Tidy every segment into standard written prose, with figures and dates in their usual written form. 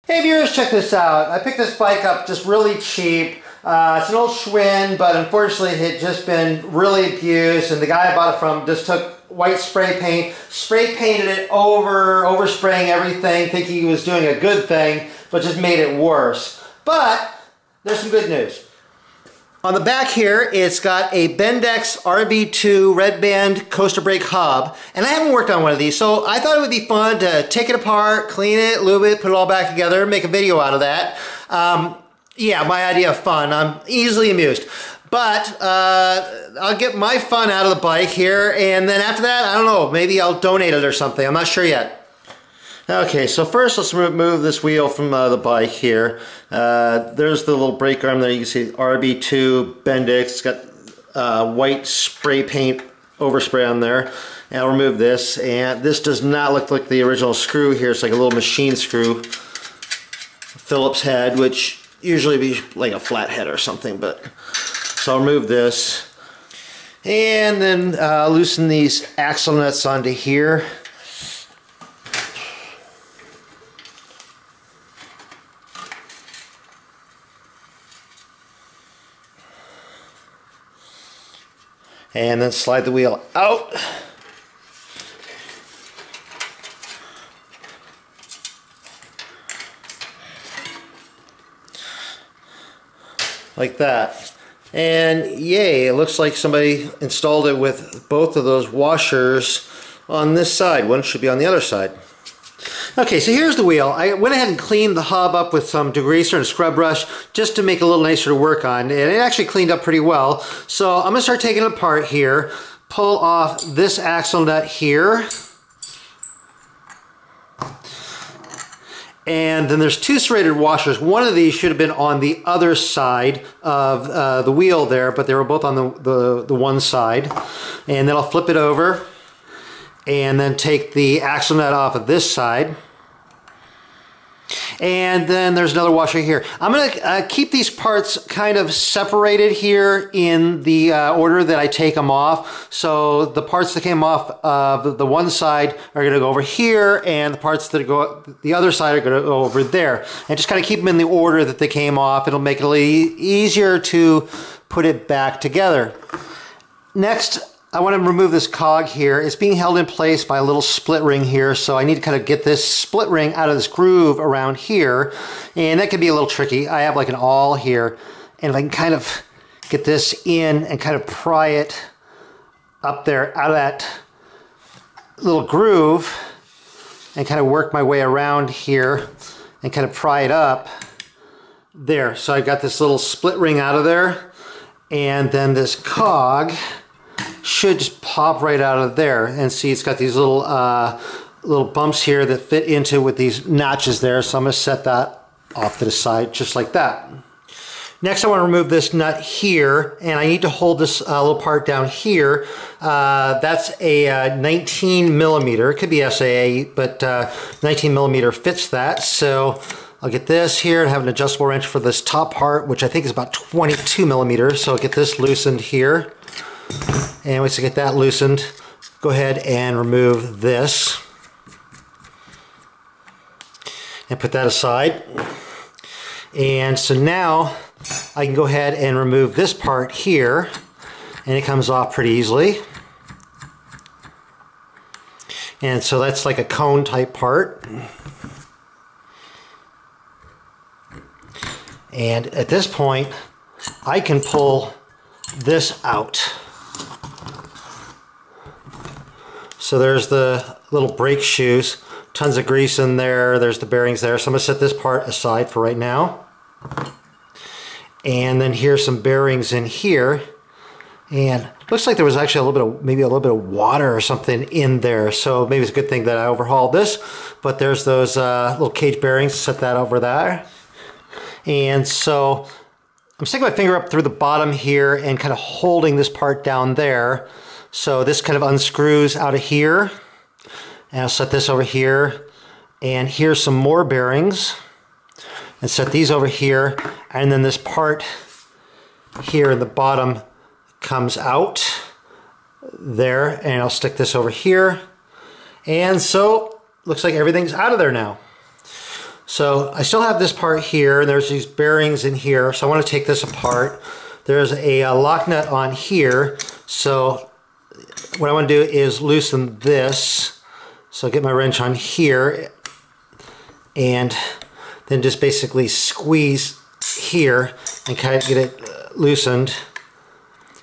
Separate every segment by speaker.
Speaker 1: Hey viewers, check this out. I picked this bike up just really cheap. It's an old Schwinn, but unfortunately it had just been really abused, and the guy I bought it from just took white spray paint, spray painted it overspraying everything, thinking he was doing a good thing, but just made it worse. But there's some good news. On the back here, it's got a Bendix RB-2 Red Band coaster brake hub, and I haven't worked on one of these, so I thought it would be fun to take it apart, clean it, lube it, put it all back together, make a video out of that. Yeah, my idea of fun. I'm easily amused. But I'll get my fun out of the bike here, and then after that, I don't know, maybe I'll donate it or something. I'm not sure yet. Okay, so first let's remove this wheel from the bike here. There's the little brake arm there. You can see RB-2 Bendix. It's got white spray paint overspray on there. And I'll remove this. And this does not look like the original screw here. It's like a little machine screw. Phillips head, which usually be like a flat head or something. But so I'll remove this. And then loosen these axle nuts onto here. And then slide the wheel out. Like that. And yay, it looks like somebody installed it with both of those washers on this side. One should be on the other side. Okay, so here's the wheel. I went ahead and cleaned the hub up with some degreaser and a scrub brush just to make it a little nicer to work on. And it actually cleaned up pretty well. So I'm going to start taking it apart here. Pull off this axle nut here. And then there's two serrated washers. One of these should have been on the other side of the wheel there, but they were both on the one side. And then I'll flip it over and then take the axle nut off of this side. And then there's another washer here. I'm going to keep these parts kind of separated here in the order that I take them off. So the parts that came off of the one side are going to go over here, and the parts that go the other side are going to go over there. And just kind of keep them in the order that they came off. It'll make it a little easier to put it back together. Next, I want to remove this cog here. It's being held in place by a little split ring here, so I need to kind of get this split ring out of this groove around here, and that can be a little tricky. I have like an awl here, and if I can kind of get this in and kind of pry it up there out of that little groove and kind of work my way around here and kind of pry it up there. So I've got this little split ring out of there, and then this cog should just pop right out of there. And see, it's got these little little bumps here that fit into with these notches there. So I'm going to set that off to the side just like that. Next, I want to remove this nut here, and I need to hold this little part down here. That's a 19 millimeter. It could be SAA, but 19 millimeter fits that. So I'll get this here and have an adjustable wrench for this top part, which I think is about 22 millimeters. So I'll get this loosened here. And once I get that loosened, go ahead and remove this and put that aside. And so now I can go ahead and remove this part here, and it comes off pretty easily. And so that's like a cone type part. And at this point, I can pull this out. So there's the little brake shoes, tons of grease in there, there's the bearings there. So I'm going to set this part aside for right now. And then here's some bearings in here. And looks like there was actually a little bit of, maybe a little bit of water or something in there. So maybe it's a good thing that I overhauled this. But there's those little cage bearings, set that over there. And so I'm sticking my finger up through the bottom here and kind of holding this part down there. So this kind of unscrews out of here. And I'll set this over here. And here's some more bearings. And set these over here. And then this part here in the bottom comes out there. And I'll stick this over here. And so looks like everything's out of there now. So I still have this part here, and there's these bearings in here, so I want to take this apart. There's a lock nut on here, so what I want to do is loosen this. So I'll get my wrench on here, and then just basically squeeze here and kind of get it loosened,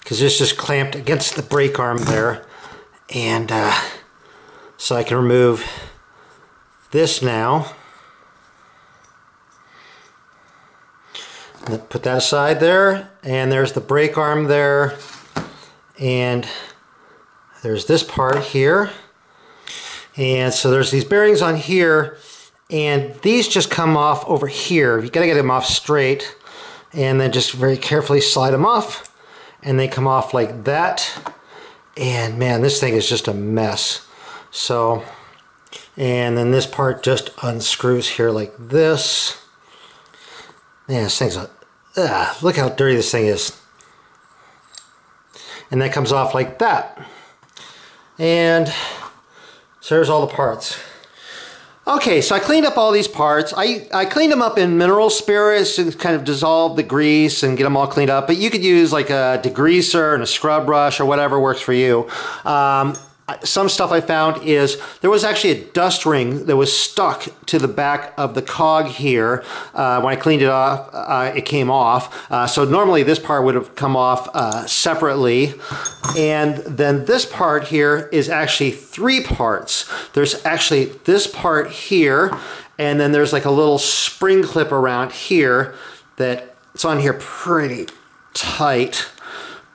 Speaker 1: because it's just clamped against the brake arm there. And so I can remove this now. Put that aside there, and there's the brake arm there, and there's this part here. And so there's these bearings on here, and these just come off over here. You gotta get them off straight, and then just very carefully slide them off, and they come off like that. And man, this thing is just a mess. So, and then this part just unscrews here like this. Man, this thing's look how dirty this thing is. And that comes off like that. And so there's all the parts. Okay, so I cleaned up all these parts. I cleaned them up in mineral spirits to kind of dissolve the grease and get them all cleaned up. But you could use like a degreaser and a scrub brush or whatever works for you. Some stuff I found is there was actually a dust ring that was stuck to the back of the cog here. When I cleaned it off, it came off. So normally this part would have come off separately. And then this part here is actually 3 parts. There's actually this part here, and then there's like a little spring clip around here that it's on here pretty tight,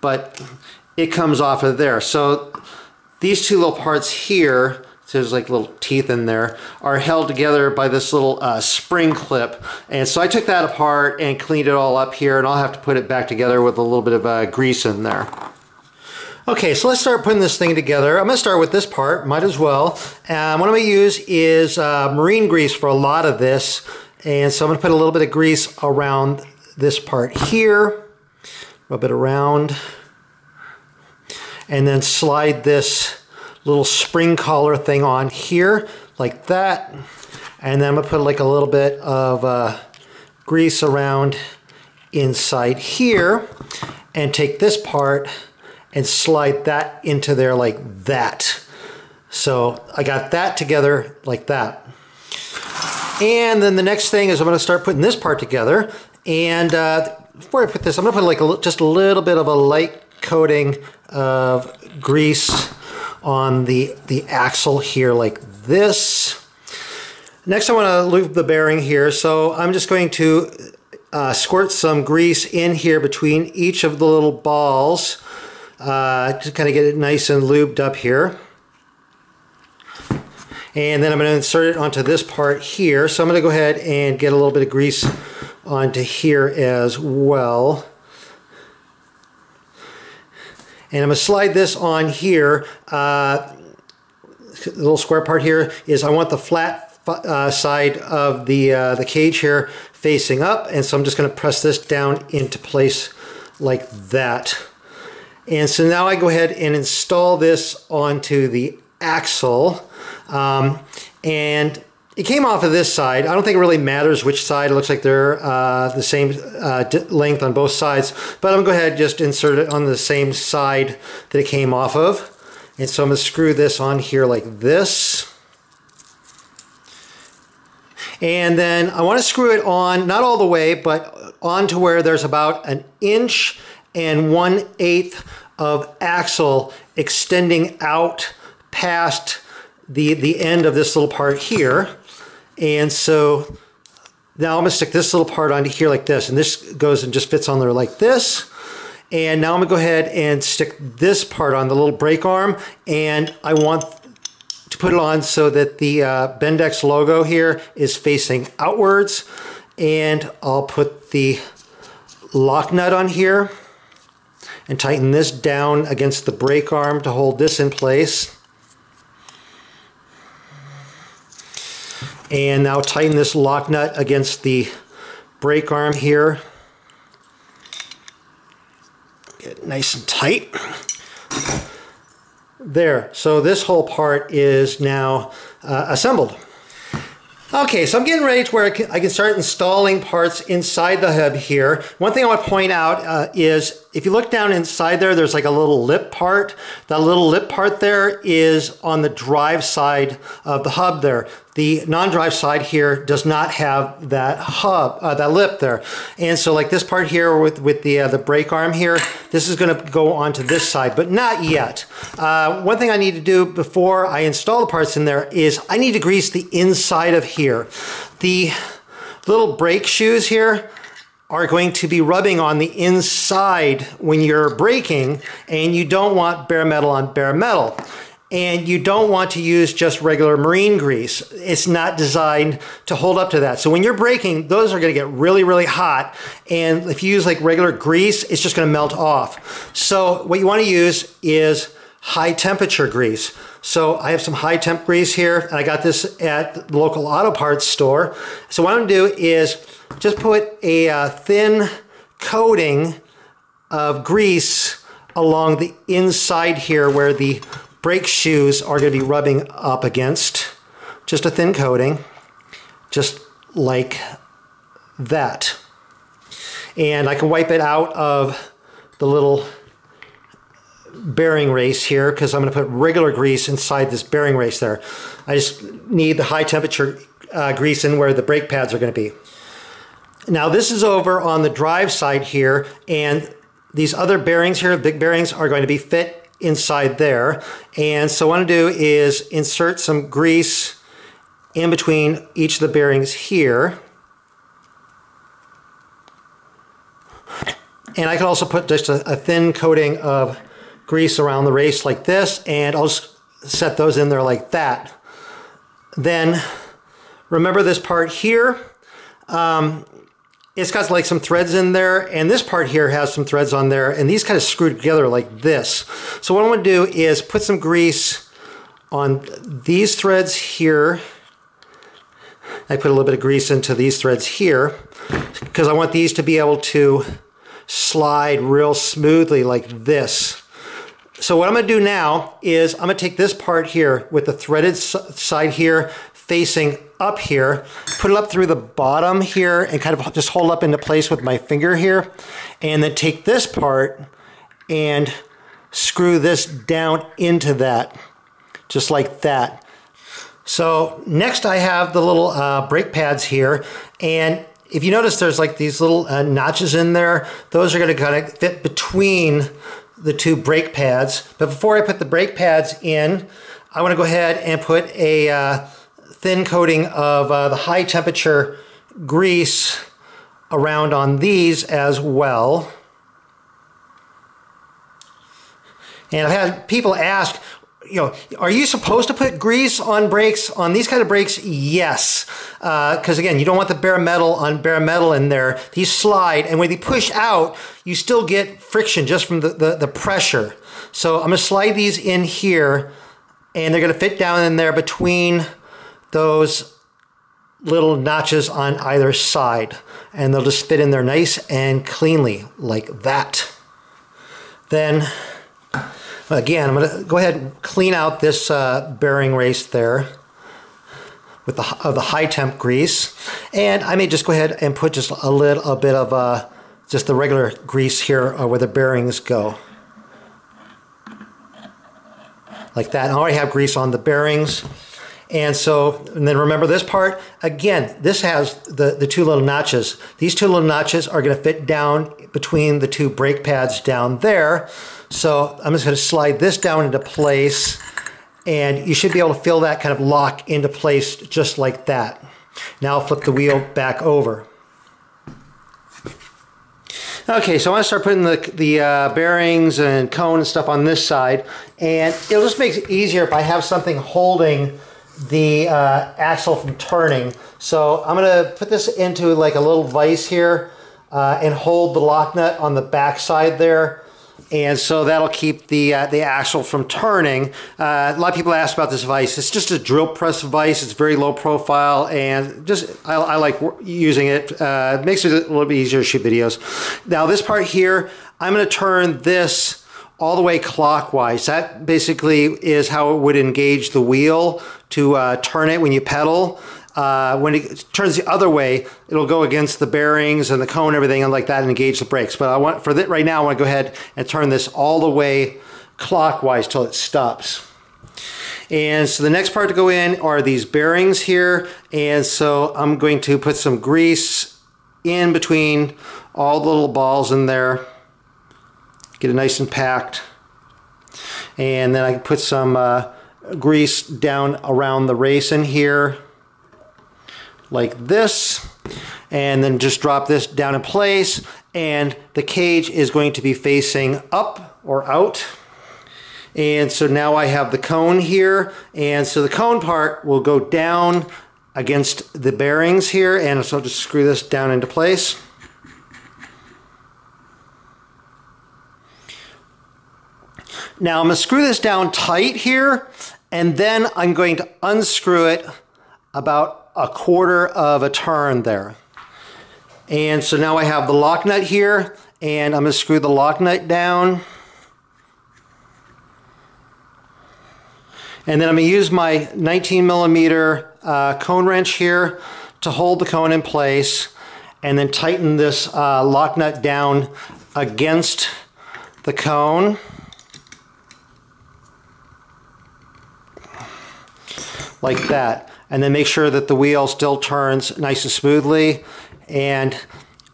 Speaker 1: but it comes off of there. So these 2 little parts here, so there's like little teeth in there, are held together by this little spring clip. And so I took that apart and cleaned it all up here, and I'll have to put it back together with a little bit of grease in there. Okay, so let's start putting this thing together. I'm going to start with this part, might as well. What I'm going to use is marine grease for a lot of this. And so I'm going to put a little bit of grease around this part here, rub it around, and then slide this little spring collar thing on here like that. And then I'm gonna put like a little bit of grease around inside here and take this part and slide that into there like that. So I got that together like that. And then the next thing is I'm gonna start putting this part together. And before I put this, I'm gonna put just a little bit of a light coating of grease on the axle here like this. Next I want to lube the bearing here, so I'm just going to squirt some grease in here between each of the little balls to kind of get it nice and lubed up here. And then I'm going to insert it onto this part here, so I'm going to go ahead and get a little bit of grease onto here as well. And I'm going to slide this on here. The little square part here is I want the flat side of the cage here facing up, and so I'm just going to press this down into place like that. And so now I go ahead and install this onto the axle. And it came off of this side. I don't think it really matters which side. It looks like they're the same length on both sides. But I'm going to go ahead and just insert it on the same side that it came off of. And so I'm going to screw this on here like this. And then I want to screw it on, not all the way, but on to where there's about 1 1/8" of axle extending out past the end of this little part here. And so now I'm going to stick this little part onto here like this, and this goes and just fits on there like this. And now I'm going to go ahead and stick this part on the little brake arm, and I want to put it on so that the Bendix logo here is facing outwards. And I'll put the lock nut on here and tighten this down against the brake arm to hold this in place. And now tighten this lock nut against the brake arm here. Get it nice and tight. There, so this whole part is now assembled. Okay, so I'm getting ready to where I can start installing parts inside the hub here. One thing I want to point out is if you look down inside there, there's like a little lip part. That little lip part there is on the drive side of the hub there. The non-drive side here does not have that hub, that lip there. And so like this part here with the brake arm here, this is going to go onto this side, but not yet. One thing I need to do before I install the parts in there is I need to grease the inside of here. The little brake shoes here are going to be rubbing on the inside when you're braking, and you don't want bare metal on bare metal. And you don't want to use just regular marine grease. It's not designed to hold up to that. So when you're braking, those are gonna get really, really hot. And if you use like regular grease, it's just gonna melt off. So what you wanna use is high temperature grease. So I have some high temp grease here, and I got this at the local auto parts store. So what I'm gonna do is just put a thin coating of grease along the inside here where the brake shoes are going to be rubbing up against. Just a thin coating, just like that. And I can wipe it out of the little bearing race here because I'm going to put regular grease inside this bearing race there. I just need the high temperature grease in where the brake pads are going to be. Now this is over on the drive side here, and these other bearings here, big bearings, are going to be fit inside there. And so what I'm going to do is insert some grease in between each of the bearings here. And I can also put just a thin coating of grease around the race like this, and I'll just set those in there like that. Then remember this part here, it's got like some threads in there, and this part here has some threads on there, and these kind of screw together like this. So what I'm going to do is put some grease on these threads here. I put a little bit of grease into these threads here because I want these to be able to slide real smoothly like this. So what I'm going to do now is I'm going to take this part here with the threaded side here facing up here, put it up through the bottom here and kind of just hold up into place with my finger here, and then take this part and screw this down into that, just like that. So next I have the little brake pads here, and if you notice there's like these little notches in there, those are going to kind of fit between the two brake pads. But before I put the brake pads in, I want to go ahead and put a thin coating of the high temperature grease around on these as well. And I've had people ask, you know, are you supposed to put grease on brakes, on these kind of brakes? Yes, because again, you don't want the bare metal on bare metal in there. These slide, and when they push out, you still get friction just from the pressure. So I'm going to slide these in here, and they're going to fit down in there between those little notches on either side, and they'll just fit in there nice and cleanly like that. Then again, I'm going to go ahead and clean out this bearing race there with the high temp grease, and I may just go ahead and put just a little bit of just the regular grease here where the bearings go, like that. And I already have grease on the bearings. And so, and then remember this part, again, this has the two little notches. These two little notches are going to fit down between the two brake pads down there. So I'm just going to slide this down into place, and you should be able to feel that kind of lock into place just like that. Now I'll flip the wheel back over. Okay, so I want to start putting the bearings and cone and stuff on this side, and it'll just make it easier if I have something holding the axle from turning. So I'm going to put this into like a little vise here and hold the lock nut on the back side there, and so that'll keep the axle from turning. A lot of people ask about this vise. It's just a drill press vise. It's very low profile, and just I like using it. It makes it a little bit easier to shoot videos. Now this part here, I'm going to turn this all the way clockwise. That basically is how it would engage the wheel to turn it when you pedal. when it turns the other way, it'll go against the bearings and the cone and everything and like that and engage the brakes. But I want, for that right now, I want to go ahead and turn this all the way clockwise till it stops. And so the next part to go in are these bearings here. And so I'm going to put some grease in between all the little balls in there. Get it nice and packed. And then I can put some grease down around the racing here, like this. And then just drop this down in place. And the cage is going to be facing up or out. And so now I have the cone here, and so the cone part will go down against the bearings here, and so I'll just screw this down into place. Now I'm going to screw this down tight here, and then I'm going to unscrew it about a quarter of a turn there. And so now I have the lock nut here, and I'm going to screw the lock nut down. And then I'm going to use my 19mm cone wrench here to hold the cone in place, and then tighten this lock nut down against the cone. Like that. And then make sure that the wheel still turns nice and smoothly, and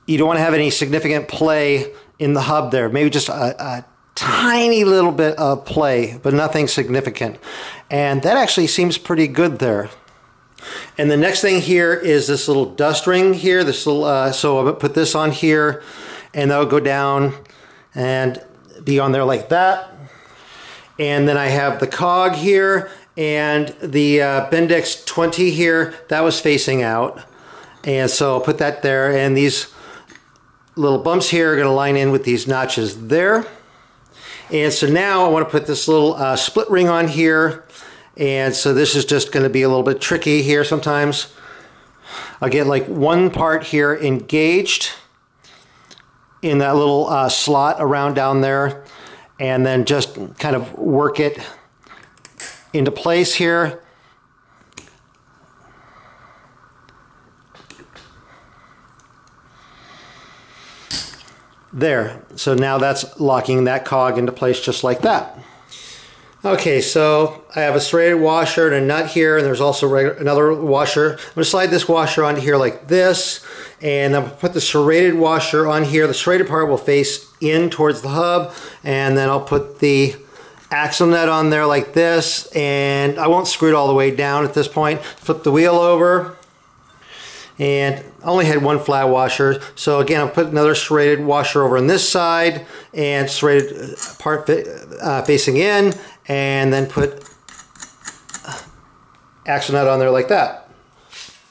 Speaker 1: you don't want to have any significant play in the hub there. Maybe just a tiny little bit of play, but nothing significant. And that actually seems pretty good there. And the next thing here is this little dust ring here. This little, so I'm going to put this on here, and that'll go down and be on there like that. And then I have the cog here, and the Bendix 20 here, that was facing out. And so I'll put that there, and these little bumps here are going to line in with these notches there. And so now I want to put this little split ring on here. And so this is just going to be a little bit tricky here sometimes. I'll get like one part here engaged in that little slot around down there, and then just kind of work it into place here. There. So now that's locking that cog into place just like that. Okay, so I have a serrated washer and a nut here, and there's also another washer. I'm going to slide this washer onto here like this, and I'm going to put the serrated washer on here. The serrated part will face in towards the hub, and then I'll put the axle nut on there like this, and I won't screw it all the way down at this point. Flip the wheel over, and I only had one flat washer, so again I'll put another serrated washer over on this side, and serrated part facing in, and then put axle nut on there like that.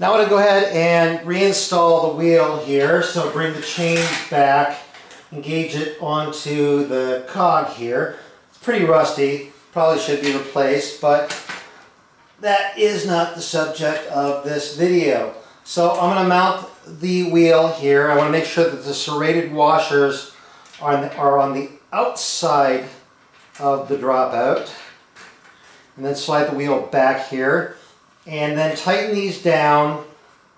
Speaker 1: Now I'm going to go ahead and reinstall the wheel here. So bring the chain back, engage it onto the cog here. It's pretty rusty, probably should be replaced, but that is not the subject of this video. So I'm going to mount the wheel here. I want to make sure that the serrated washers are on the outside of the dropout. And then slide the wheel back here. And then tighten these down,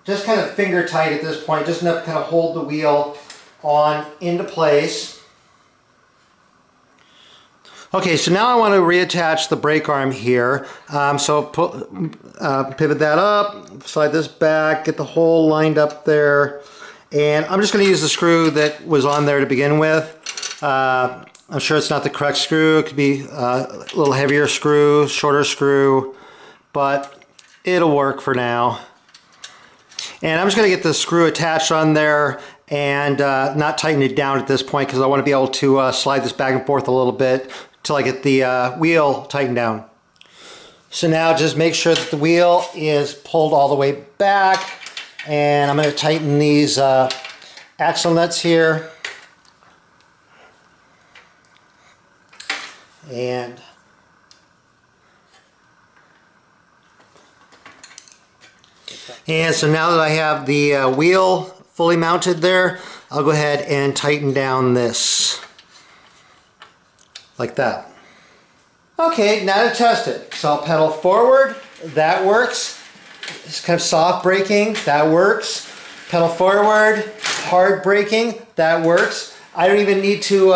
Speaker 1: just kind of finger tight at this point, just enough to kind of hold the wheel on into place. Okay, so now I want to reattach the brake arm here. So pivot that up, slide this back, get the hole lined up there. And I'm just going to use the screw that was on there to begin with. I'm sure it's not the correct screw. It could be a little heavier screw, shorter screw, but it'll work for now. And I'm just going to get the screw attached on there and not tighten it down at this point, because I want to be able to slide this back and forth a little bit till I get the wheel tightened down. So now just make sure that the wheel is pulled all the way back, and I'm going to tighten these axle nuts here. And so now that I have the wheel fully mounted there, I'll go ahead and tighten down this like that. Okay, now to test it. So I'll pedal forward, that works. It's kind of soft braking, that works. Pedal forward, hard braking, that works. I don't even need to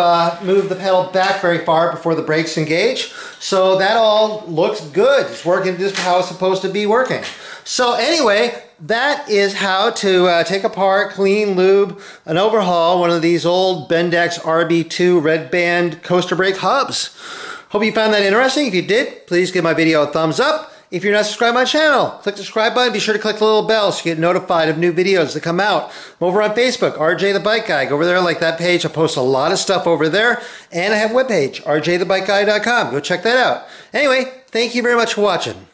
Speaker 1: move the pedal back very far before the brakes engage. So that all looks good. It's working just how it's supposed to be working. So anyway, that is how to take apart, clean, lube, and overhaul one of these old Bendix RB-2 Red Band coaster brake hubs. Hope you found that interesting. If you did, please give my video a thumbs up. If you're not subscribed to my channel, click the subscribe button. Be sure to click the little bell so you get notified of new videos that come out. I'm over on Facebook, RJ the Bike Guy. Go over there, like that page. I post a lot of stuff over there. And I have a webpage, rjthebikeguy.com. Go check that out. Anyway, thank you very much for watching.